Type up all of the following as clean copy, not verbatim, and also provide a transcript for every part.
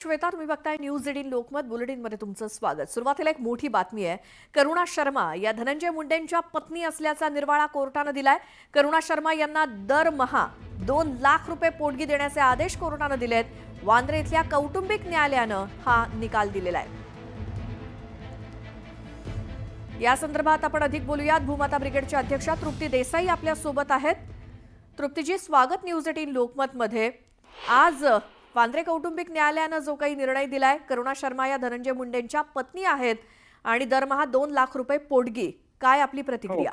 श्वेता, तुम्ही बघताय न्यूज 18 लोकमत बुलेटिनमध्ये तुमचं स्वागत। सुरुवातीला एक मोठी बातमी आहे। करुणा शर्मा या धनंजय मुंडेंच्या पत्नी असल्याचा निर्वाळा कोर्टाने दिलाय। करुणा शर्मा यांना दरमहा 2 लाख रुपये पोटगी देण्याचे आदेश कोर्टाने दिलेत। वांद्रे इथल्या कौटुंबिक न्यायालयानं हा निकाल दिलेला आहे। या संदर्भात आपण अधिक बोलूयात। भूमाता ब्रिगेडच्या अध्यक्षा तृप्ती देसाई आपल्या सोबत आहेत। तृप्तीजी, स्वागत न्यूज 18 लोकमत मध्ये। आज वांद्रे कौटुंबिक न्यायालयानं जो काही निर्णय दिलाय, करुणा शर्मा या धनंजय मुंडेंच्या पत्नी आहेत आणि दरमहा 2 लाख रुपये पोटगी, काय आपली प्रतिक्रिया?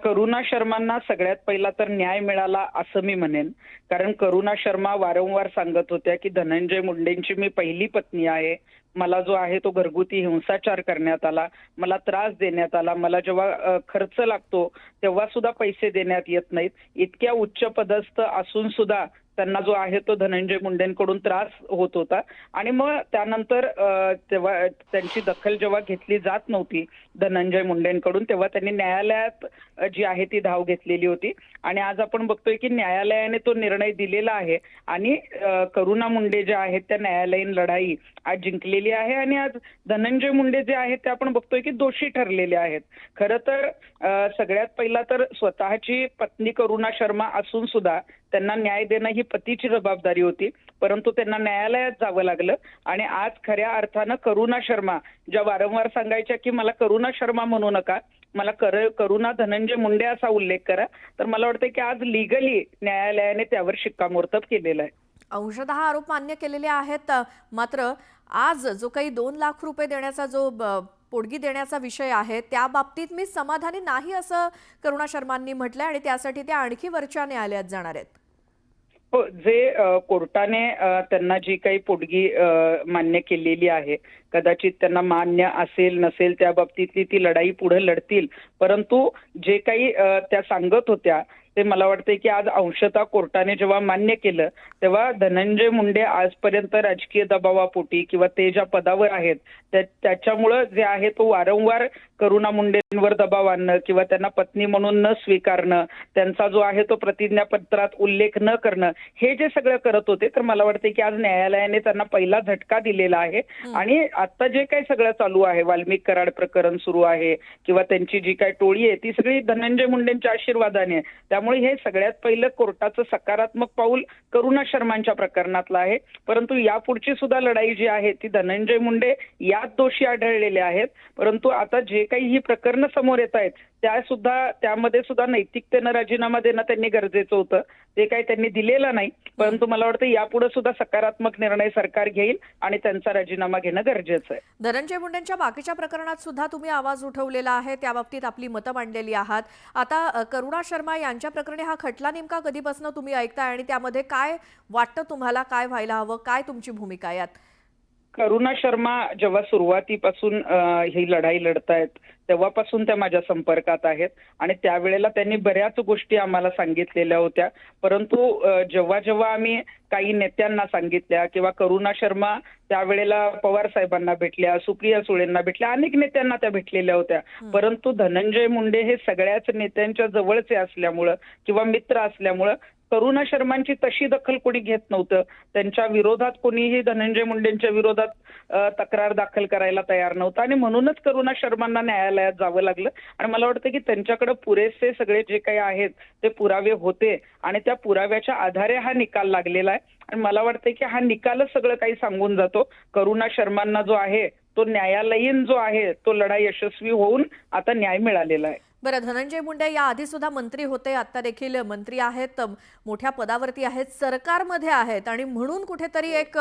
करुणा शर्मांना सगळ्यात पहिला तर न्याय मिळाला असं मी म्हणेन। कारण करुणा शर्मा वारंवार सांगत होत्या की धनंजय मुंडेंची मी पहिली पत्नी आहे, मला जो आहे तो घरगुती हिंसाचार करण्यात आला, मला त्रास देण्यात आला, मला जेव्हा खर्च लागतो तेव्हा सुद्धा पैसे देण्यात येत नाहीत। इतक्या उच्च पदस्थ असून सुद्धा त्यांना जो आहे तो धनंजय मुंडेंकडून त्रास होत होता आणि मग त्यानंतर तेव्हा त्यांची दखल जेव्हा घेतली जात नव्हती धनंजय मुंडेंकडून, तेव्हा त्यांनी न्यायालयात जी आहे ती धाव घेतलेली होती आणि आज आपण बघतोय की न्यायालयाने तो निर्णय दिलेला आहे आणि करुणा मुंडे जे आहेत त्या न्यायालयीन लढाई आज जिंकलेली आहे आणि आज धनंजय मुंडे जे आहेत ते आपण बघतोय की दोषी ठरलेले आहेत। खरं तर सगळ्यात पहिला तर स्वतःची पत्नी करुणा शर्मा असून सुद्धा त्यांना न्याय देणं ही पतीची जबाबदारी होती, परंतु त्यांना न्यायालयात जावं लागलं आणि आज खऱ्या अर्थानं करुणा शर्मा ज्या वारंवार सांगायच्या की मला करुणा शर्मा म्हणू नका, मला करुणा धनंजय मुंडे असा उल्लेख करा, तर मला वाटतं की आज लीगली न्यायालयाने त्यावर शिक्कामोर्तब केलेलं आहे। अंशतः आरोप मान्य केलेले आहेत, मात्र आज जो काही 2 लाख रुपये देण्याचा जो पोटगी देण्याचा विषय आहे त्या बाबतीत मी समाधानी नाही असं करुणा शर्मांनी म्हटलंय आणि त्यासाठी ते आणखी वरच्या न्यायालयात जाणार आहेत। हो, जे कोर्टाने त्यांना जी काही पोटगी मान्य केलेली आहे, कदाचित त्यांना मान्य असेल नसेल त्या बाबतीतली ती लढाई पुढे लढतील, परंतु जे काही त्या सांगत होत्या ते मला वाटते की आज अंशतः कोर्टाने जेव्हा मान्य केलं तेव्हा धनंजय मुंडे आजपर्यंत राजकीय दबावापोटी किंवा ते ज्या पदावर आहेत त्याच्यामुळे जे आहे तो वारंवार करुणा मुंडेंवर दबाव आणणं किंवा त्यांना पत्नी म्हणून न स्वीकारणं, त्यांचा जो आहे तो प्रतिज्ञापत्रात उल्लेख न करणं, हे जे सगळं करत होते, तर मला वाटते की आज न्यायालयाने त्यांना पहिला झटका दिलेला आहे आणि आता जे काही सगळं चालू आहे, वाल्मिक कराड प्रकरण सुरू आहे किंवा त्यांची जी काही टोळी आहे ती सगळी धनंजय मुंडेंच्या आशीर्वादाने आहे। त्यामुळे हे सगळ्यात पहिलं कोर्टाचं सकारात्मक पाऊल करुणा शर्मांच्या प्रकरणातलं आहे, परंतु यापुढची सुद्धा लढाई जी आहे ती धनंजय मुंडे यात दोषी आढळलेले आहेत, परंतु आता जे काही ही प्रकरणं समोर येत आहेत त्यामध्ये सुद्धा नैतिकतेनं राजीनामा देणं त्यांनी गरजेचं होतं, ते काही त्यांनी दिलेलं नाही, परंतु मला वाटतं यापुढे सुद्धा सकारात्मक निर्णय सरकार घेईल आणि त्यांचा राजीनामा घेणं गरजेचं आहे। धनंजय मुंडेंच्या बाकीच्या प्रकरणात सुद्धा तुम्ही आवाज उठवलेला आहे, त्या बाबतीत आपली मतं मांडलेली आहात। आता करुणा शर्मा यांच्या प्रकरणी हा खटला नेमका कधीपासून तुम्ही ऐकताय आणि त्यामध्ये काय वाटतं तुम्हाला, काय व्हायला हवं, काय तुमची भूमिका यात? करुणा शर्मा जेव्हा सुरुवातीपासून ही लढाई लढतायत तेव्हापासून त्या माझ्या संपर्कात आहेत आणि त्यावेळेला त्यांनी बऱ्याच गोष्टी आम्हाला सांगितलेल्या होत्या, परंतु जेव्हा जेव्हा आम्ही काही नेत्यांना सांगितल्या किंवा करुणा शर्मा त्यावेळेला पवार साहेबांना भेटल्या, सुप्रिया सुळेंना भेटल्या, अनेक नेत्यांना त्या भेटलेल्या होत्या, परंतु धनंजय मुंडे हे सगळ्याच नेत्यांच्या जवळचे असल्यामुळं किंवा मित्र असल्यामुळं करुणा शर्मांची तशी दखल कोणी घेत नव्हतं। त्यांच्या विरोधात कोणीही धनंजय मुंडेंच्या विरोधात तक्रार दाखल करायला तयार नव्हतं आणि म्हणूनच करुणा शर्मांना न्यायालयात जावं लागलं आणि मला वाटतं की त्यांच्याकडे पुरेसे सगळे जे काही आहेत ते पुरावे होते आणि त्या पुराव्याच्या आधारे हा निकाल लागलेला आहे आणि मला वाटतं की हा निकालच सगळं काही सांगून जातो। करुणा शर्मांना जो आहे तो न्यायालयीन जो आहे तो लढाई यशस्वी होऊन आता न्याय मिळालेला आहे। बरं, धनंजय मुंडे या आधी सुद्धा मंत्री होते, आता देखील मंत्री आहेत, मोठ्या पदावरती आहेत, सरकारमध्ये आहेत आणि म्हणून कुठेतरी एक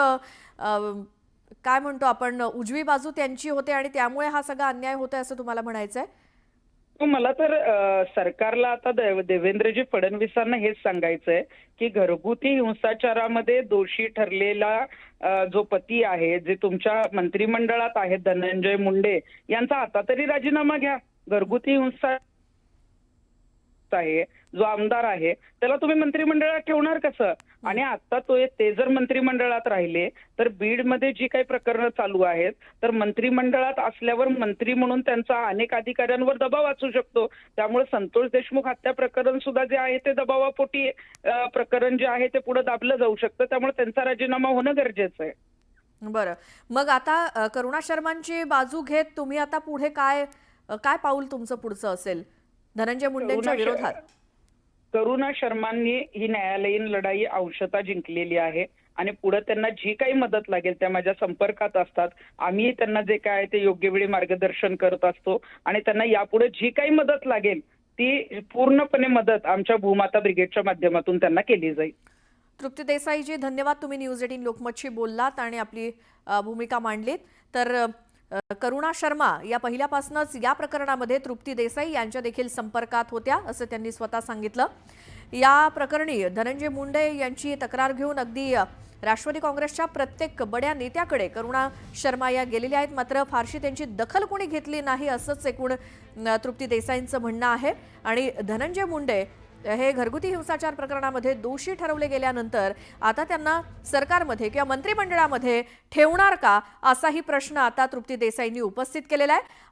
काय म्हणतो आपण उजवी बाजू त्यांची होते आणि त्यामुळे हा सगळा अन्याय होतोय असं तुम्हाला म्हणायचंय? मला तर सरकारला आता देवेंद्रजी फडणवीसांना हेच सांगायचंय की घरगुती हिंसाचारामध्ये दोषी ठरलेला जो पती आहे, जे तुमच्या मंत्रिमंडळात आहेत धनंजय मुंडे, यांचा आता तरी राजीनामा घ्या। घरगुती हिंसा आहे जो आमदार आहे त्याला तुम्ही मंत्रिमंडळात ठेवणार कसं? आणि आता ते जर मंत्रिमंडळात राहिले तर बीडमध्ये जी काही प्रकरणं चालू आहेत तर मंत्रिमंडळात असल्यावर मंत्री म्हणून त्यांचा अनेक अधिकाऱ्यांवर दबाव असू शकतो. त्यामुळे संतोष देशमुख हत्या प्रकरण सुद्धा जे आहे ते दबावापोटी प्रकरण जे आहे ते पुढे दाबलं जाऊ शकतं. त्यामुळे त्यांचा राजीनामा होणं गरजेचं आहे. बरं. मग आता करुणा शर्मांची बाजू घेत तुम्ही आता पुढे काय काय पाऊल तुमचं पुढचं असेल धनंजय मुंडेंच्या विरोधात? करुणा शर्मांनी ही न्यायालयीन लढाई अंशतः जिंकलेली आहे आणि पुढे त्यांना जी काही मदत लागेल त्या माझ्या संपर्कात असतात. आम्ही त्यांना जे काय आहे ते योग्य वेळी मार्गदर्शन करत असतो आणि त्यांना यापुढे जी काही मदत लागेल ती पूर्णपणे मदत आमच्या भूमाता ब्रिगेडच्या माध्यमातून त्यांना केली जाईल. तृप्ती देसाईजी, धन्यवाद. तुम्ही न्यूज 18 लोकमतशी बोललात आणि आपली भूमिका मांडलीत. तर करुणा शर्मा या पहिल्यापासूनच या प्रकरणामध्ये तृप्ती देसाई यांच्या देखील संपर्कात होत्या असं त्यांनी स्वतः सांगितलं. या प्रकरणी धनंजय मुंडे यांची तक्रार घेऊन अगदी राष्ट्रवादी काँग्रेसच्या प्रत्येक बड्या नेत्याकडे करुणा शर्मा या गेलेल्या आहेत. मात्र फारशी त्यांची दखल कोणी घेतली नाही असंच एकूण तृप्ती देसाईंचं म्हणणं आहे. आणि धनंजय मुंडे हे घरगुती हिंसाचार प्रकरणामध्ये दोषी ठरवले गेल्यानंतर आता त्यांना सरकारमध्ये किंवा मंत्रिमंडळामध्ये ठेवणार का असाही प्रश्न आता तृप्ती देसाईंनी उपस्थित केलेला आहे.